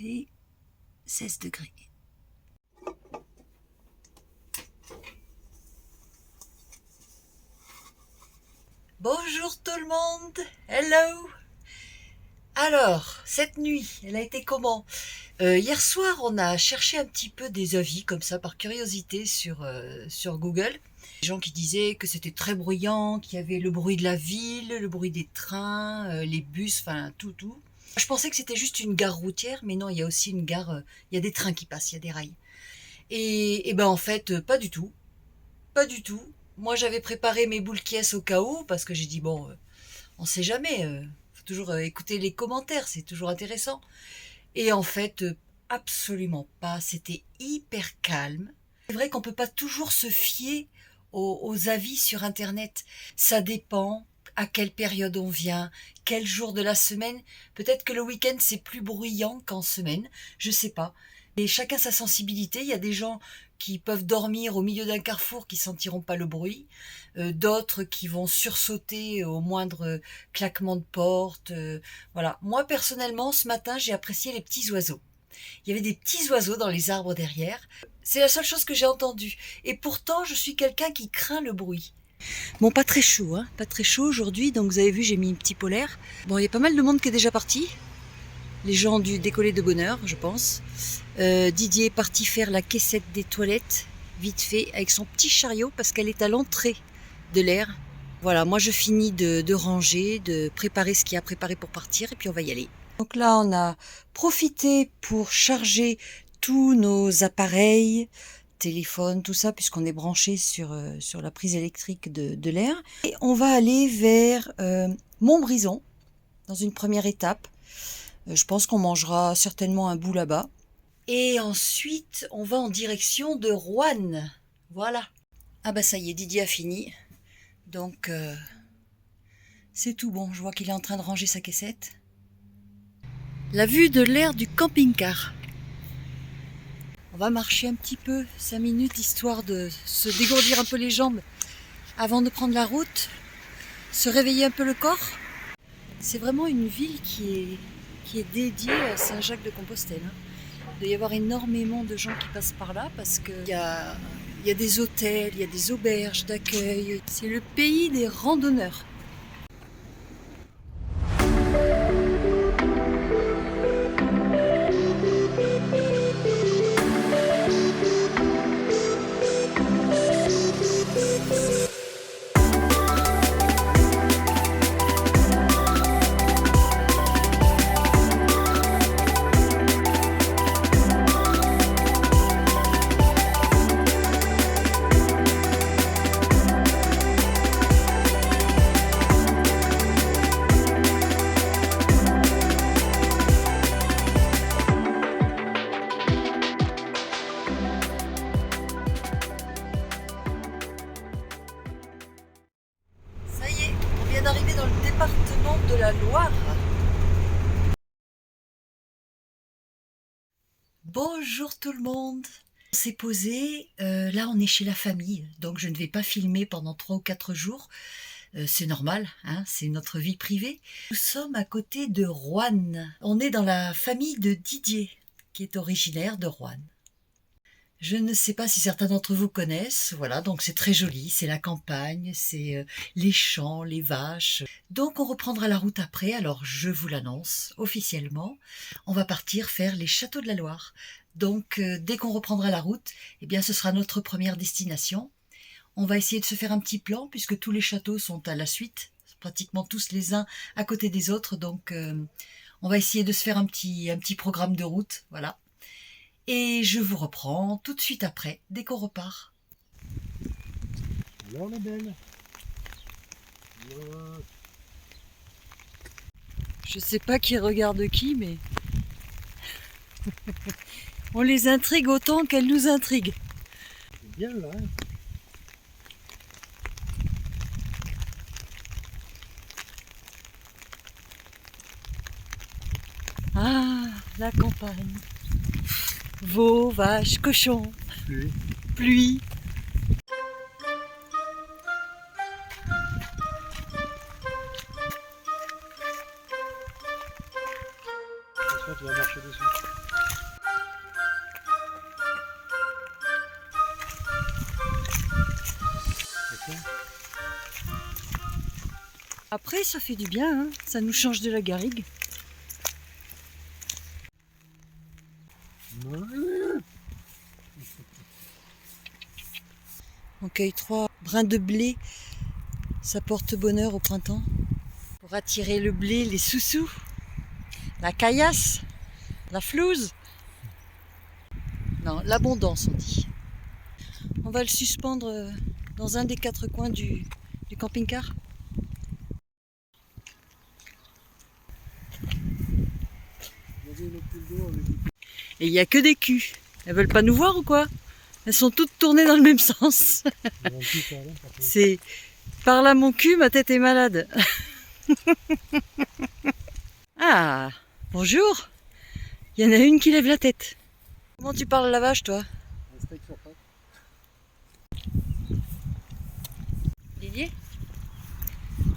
fait 16 degrés. Bonjour tout le monde, hello. Alors, cette nuit, elle a été comment? Hier soir, on a cherché un petit peu des avis comme ça par curiosité sur Google. Des gens qui disaient que c'était très bruyant, qu'il y avait le bruit de la ville, le bruit des trains, les bus, enfin tout. Je pensais que c'était juste une gare routière, mais non, il y a aussi une gare, il y a des trains qui passent, il y a des rails. Et ben en fait, pas du tout. Pas du tout. Moi, j'avais préparé mes boules qui au cas où, parce que j'ai dit, bon, on sait jamais, faut toujours écouter les commentaires, c'est toujours intéressant. Et en fait, absolument pas, c'était hyper calme. C'est vrai qu'on peut pas toujours se fier aux avis sur Internet. Ça dépend à quelle période on vient, quel jour de la semaine. Peut-être que le week-end, c'est plus bruyant qu'en semaine, je sais pas. Et chacun sa sensibilité. Il y a des gens qui peuvent dormir au milieu d'un carrefour qui sentiront pas le bruit, d'autres qui vont sursauter au moindre claquement de porte. Voilà. Moi personnellement, ce matin, j'ai apprécié les petits oiseaux. Il y avait des petits oiseaux dans les arbres derrière. C'est la seule chose que j'ai entendue. Et pourtant, je suis quelqu'un qui craint le bruit. Bon, pas très chaud, hein, pas très chaud aujourd'hui. Donc vous avez vu, j'ai mis un petit polaire. Bon, il y a pas mal de monde qui est déjà parti. Les gens ont dû décoller de bonne heure, je pense. Didier est parti faire la caissette des toilettes, vite fait, avec son petit chariot, parce qu'elle est à l'entrée de l'air. Voilà, moi je finis de ranger, de préparer ce qu'il y a à préparer pour partir, et puis on va y aller. Donc là, on a profité pour charger tous nos appareils, téléphone, tout ça, puisqu'on est branché sur la prise électrique de l'air. Et on va aller vers Montbrison, dans une première étape. Je pense qu'on mangera certainement un bout là-bas. Et ensuite, on va en direction de Roanne. Voilà. Ah bah ça y est, Didier a fini. Donc, c'est tout bon. Je vois qu'il est en train de ranger sa caissette. La vue de l'air du camping-car. On va marcher un petit peu, 5 minutes, histoire de se dégourdir un peu les jambes avant de prendre la route. Se réveiller un peu le corps. C'est vraiment une ville qui est dédiée à Saint-Jacques-de-Compostelle. Il doit y avoir énormément de gens qui passent par là parce qu'il y a des hôtels, il y a des auberges d'accueil. C'est le pays des randonneurs. Ça y est, on vient d'arriver dans le département de la Loire. Bonjour tout le monde. On s'est posé, là on est chez la famille, donc je ne vais pas filmer pendant 3 ou 4 jours. C'est normal, hein, c'est notre vie privée. Nous sommes à côté de Roanne. On est dans la famille de Didier, qui est originaire de Roanne. Je ne sais pas si certains d'entre vous connaissent, voilà, donc c'est très joli, c'est la campagne, c'est les champs, les vaches. Donc on reprendra la route après, alors je vous l'annonce officiellement, on va partir faire les châteaux de la Loire. Donc dès qu'on reprendra la route, eh bien ce sera notre première destination. On va essayer de se faire un petit plan, puisque tous les châteaux sont à la suite, pratiquement tous les uns à côté des autres, donc on va essayer de se faire un petit programme de route, voilà. Et je vous reprends tout de suite après, dès qu'on repart. Alors les belles. Voilà. Je sais pas qui regarde qui, mais on les intrigue autant qu'elles nous intriguent. C'est bien là. Hein. Ah, la campagne. Veaux, vaches, cochons, Oui. pluie. Attention, tu vas marcher dessus. Après, ça fait du bien, hein, ça nous change de la garrigue. On cueille 3 brins de blé, ça porte bonheur au printemps. Pour attirer le blé, les sous-sous, la caillasse, la flouze. Non, l'abondance on dit. On va le suspendre dans un des 4 coins du camping-car. Et il n'y a que des culs. Elles veulent pas nous voir ou quoi? Elles sont toutes tournées dans le même sens. C'est par là mon cul, ma tête est malade. Ah, bonjour. Il y en a une qui lève la tête. Comment tu parles la vache, toi? Didier?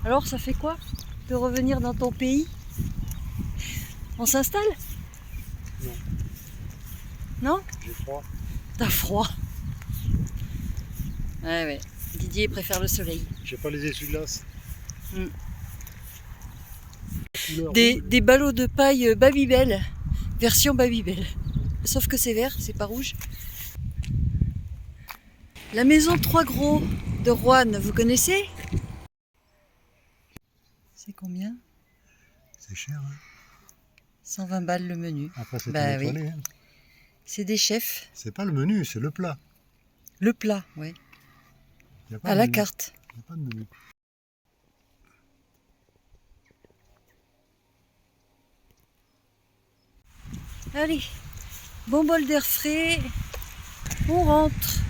Alors, ça fait quoi de revenir dans ton pays? On s'installe? Non. Non? J'ai froid. T'as froid? Ouais. Didier préfère le soleil. J'ai pas les essuie-glaces. Des ballots de paille Babybel, version Babybel. Sauf que c'est vert, c'est pas rouge. La maison Trois Gros de Roanne, vous connaissez? C'est combien? C'est cher, hein? 120 balles le menu. Après, c'est Bah oui. étoilé, hein. C'est des chefs. C'est pas le menu, c'est le plat. Le plat, oui. Y a pas À de la menu. carte. Y a pas de menu. Allez, bon bol d'air frais. On rentre.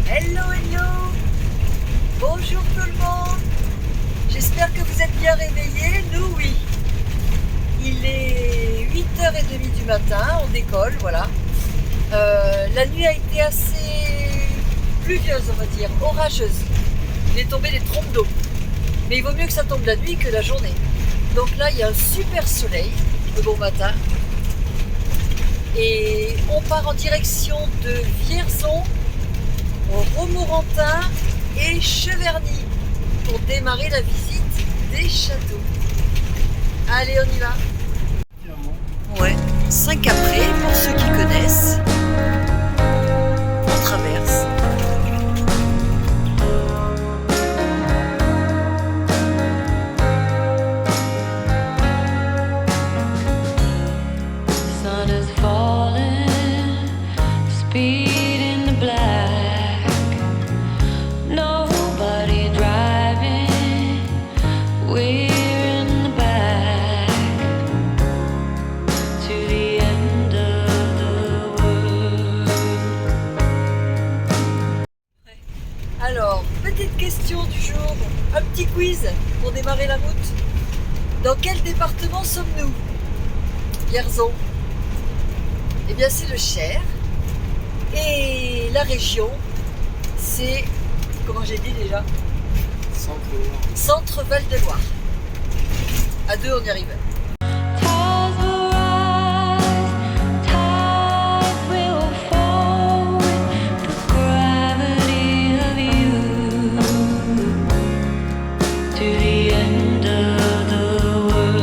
Hello. Bonjour tout le monde. J'espère que vous êtes bien réveillés. Nous, oui. Il est 8h30 du matin. On décolle, voilà. La nuit a été assez pluvieuse, on va dire, orageuse. Il est tombé des trompes d'eau. Mais il vaut mieux que ça tombe la nuit que la journée. Donc là, il y a un super soleil, le bon matin. Et on part en direction de Vierzon, Romorantin et Cheverny pour démarrer la visite des châteaux. Allez, on y va. Ouais, 5 après, pour ceux qui connaissent. On traverse. Sun is falling, speed in the black. Nobody driving, we're in the back to the end of the world. Alors, petite question du jour, un petit quiz pour démarrer la route. Dans quel département sommes-nous? Vierzon. Eh bien, c'est le Cher. Et la région, c'est, comment j'ai dit déjà? Centre Val-de-Loire. À 2, on y arrive. Tides will rise, tides will fall with the gravity of you to the end of the world.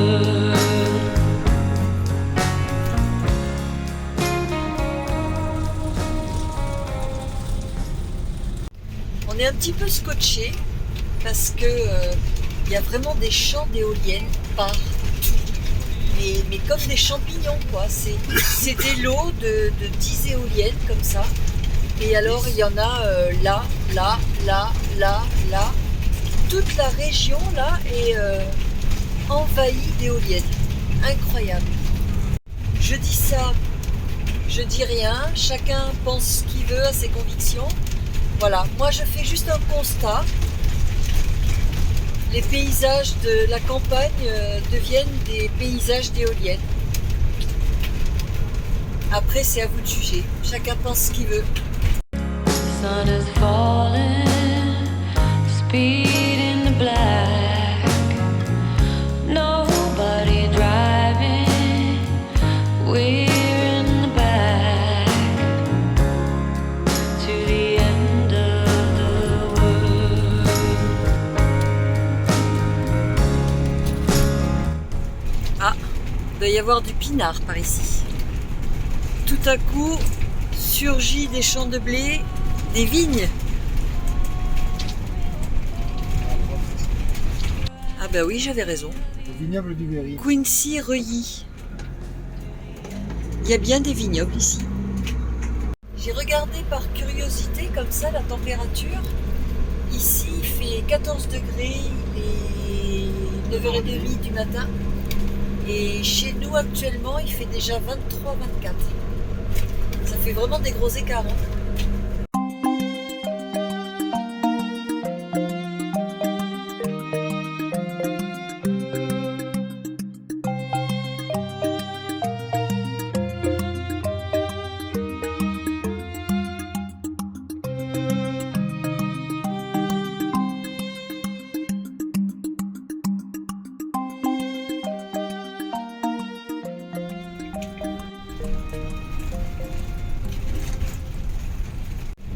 On est un petit peu scotché parce que il y a vraiment des champs d'éoliennes partout. Mais comme des champignons, quoi. C'est des lots de 10 éoliennes comme ça. Et alors il y en a là. Toute la région là est envahie d'éoliennes. Incroyable. Je dis ça, je dis rien. Chacun pense ce qu'il veut à ses convictions. Voilà, moi je fais juste un constat. les paysages de la campagne deviennent des paysages d'éoliennes. Après, c'est à vous de juger. Chacun pense ce qu'il veut. Sun is falling, speed in the black. Nobody driving, we're in the back to the end of the world. Ah, il doit y avoir du pinard par ici. Tout à coup, surgit des champs de blé, des vignes. Ah bah oui, j'avais raison. Le vignoble du Berry. Quincy-Reuilly. Il y a bien des vignobles ici. J'ai regardé par curiosité comme ça la température. Ici, il fait 14 degrés, il est 9h30 du matin. Et chez nous, actuellement, il fait déjà 23-24. Ça fait vraiment des gros écarts. Hein.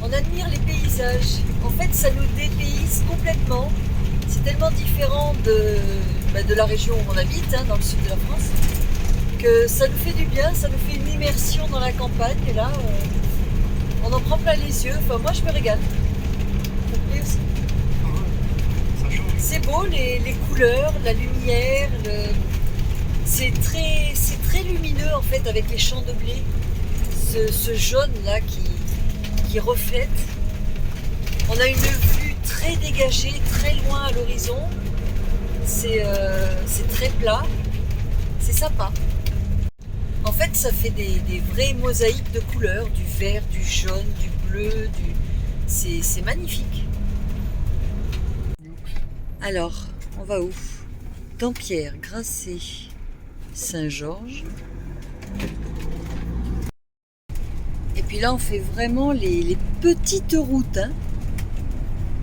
On admire les paysages. En fait, ça nous dépayse complètement. C'est tellement différent de la région où on habite, hein, dans le sud de la France, que ça nous fait du bien, ça nous fait une immersion dans la campagne. Et là, on en prend plein les yeux. Enfin, moi, je me régale. Ça me plaît aussi. Ça change. C'est beau, les couleurs, la lumière. C'est très lumineux, en fait, avec les champs de blé. Ce jaune-là qui reflète. On a une vue très dégagée, très loin à l'horizon. C'est très plat. C'est sympa. En fait, ça fait des vraies mosaïques de couleurs, du vert, du jaune, du bleu, c'est magnifique. Alors, on va où? Dampierre, Grasset, Saint-Georges. Et puis là, on fait vraiment les petites routes. Hein.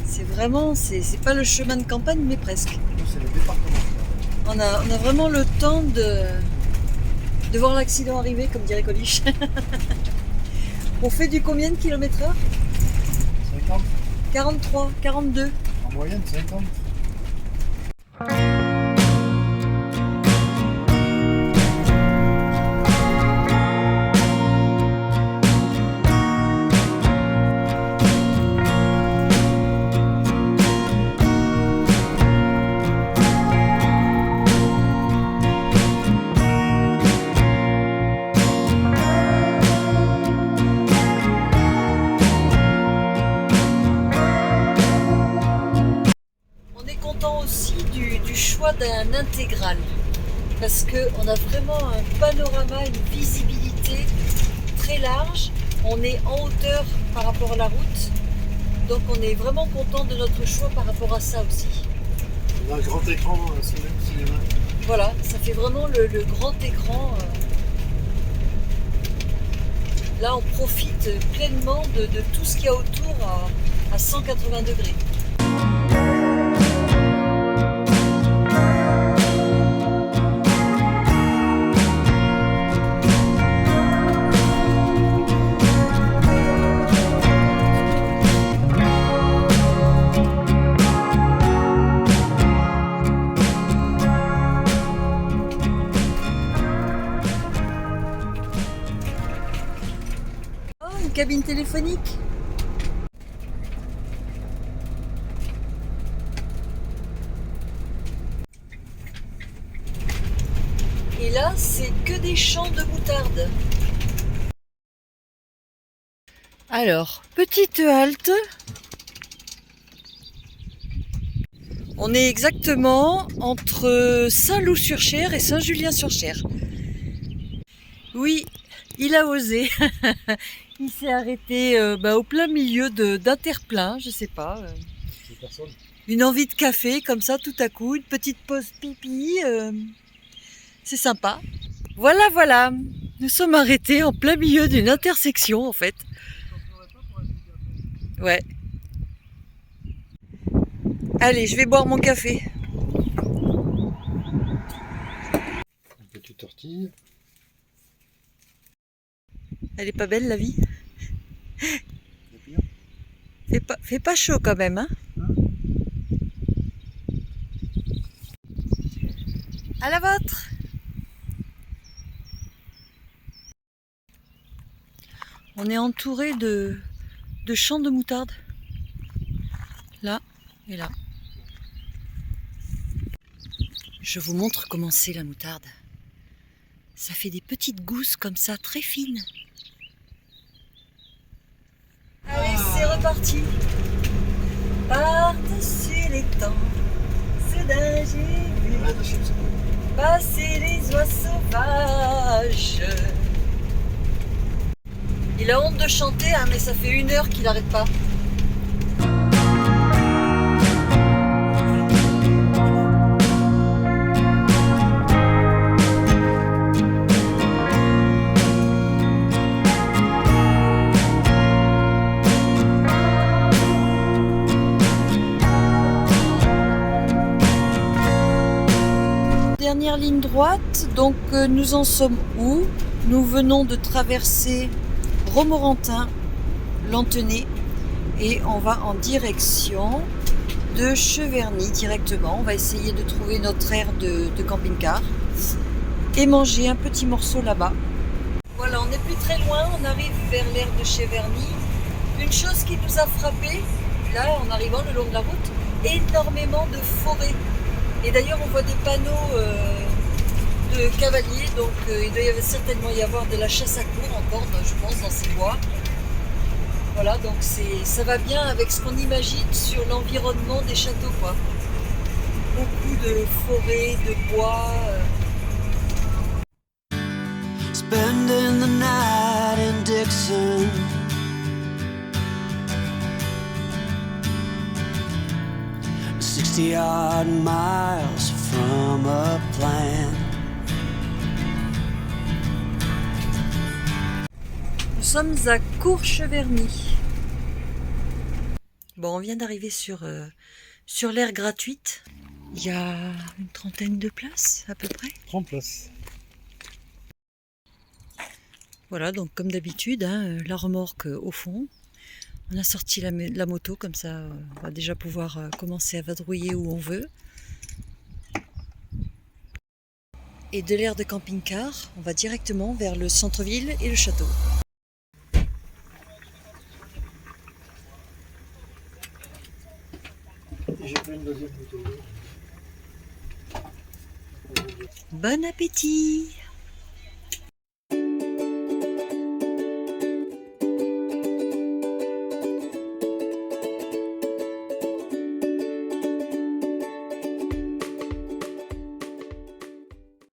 C'est vraiment, c'est pas le chemin de campagne, mais presque. C'est le département. On a vraiment le temps de voir l'accident arriver, comme dirait Coluche. On fait du combien de kilomètres heure? 50. 43, 42. En moyenne, 50. Aussi du choix d'un intégral parce qu'on a vraiment un panorama, une visibilité très large, on est en hauteur par rapport à la route, donc on est vraiment content de notre choix par rapport à ça aussi. On a un grand écran cinéma. Voilà, ça fait vraiment le grand écran. Là on profite pleinement de tout ce qu'il y a autour à 180 degrés. Cabine téléphonique. Et là, c'est que des champs de moutarde. Alors, petite halte. On est exactement entre Saint-Loup-sur-Cher et Saint-Julien-sur-Cher. Oui, il a osé. Il s'est arrêté au plein milieu d'un terre-plein, je sais pas. C'est personne. une envie de café comme ça tout à coup, une petite pause pipi, c'est sympa. Voilà, voilà, nous sommes arrêtés en plein milieu d'une intersection en fait. Ouais. Allez, je vais boire mon café. Une petite tortille. Elle est pas belle la vie? Et puis, Fait pas chaud quand même, hein? À la vôtre! On est entouré de champs de moutarde. Là et là. Je vous montre comment c'est la moutarde. Ça fait des petites gousses comme ça, très fines. Allez, c'est reparti. Par-dessus les temps, soudain j'ai vu passer les oies sauvages. Il a honte de chanter, hein, mais ça fait 1 heure qu'il n'arrête pas. Dernière ligne droite, donc nous en sommes où? Nous venons de traverser Romorantin, Lanthenay et on va en direction de Cheverny directement. On va essayer de trouver notre aire de camping-car et manger un petit morceau là-bas. Voilà, on n'est plus très loin, on arrive vers l'aire de Cheverny. Une chose qui nous a frappé, là en arrivant le long de la route, énormément de forêts. Et d'ailleurs on voit des panneaux de cavaliers, donc il doit certainement y avoir de la chasse à courre encore, je pense, dans ces bois. Voilà, donc ça va bien avec ce qu'on imagine sur l'environnement des châteaux, quoi. Beaucoup de forêts, de bois. Spending the night in Dixon, 60-odd miles from a plan. Nous sommes à Courcheverny. Bon, on vient d'arriver sur l'aire gratuite. Il y a une 30aine de places à peu près. 30 places. Voilà, donc comme d'habitude, hein, la remorque au fond. On a sorti la moto, comme ça on va déjà pouvoir commencer à vadrouiller où on veut. Et de l'aire de camping-car, on va directement vers le centre-ville et le château. Et j'ai pris une deuxième bouteille. Bon appétit!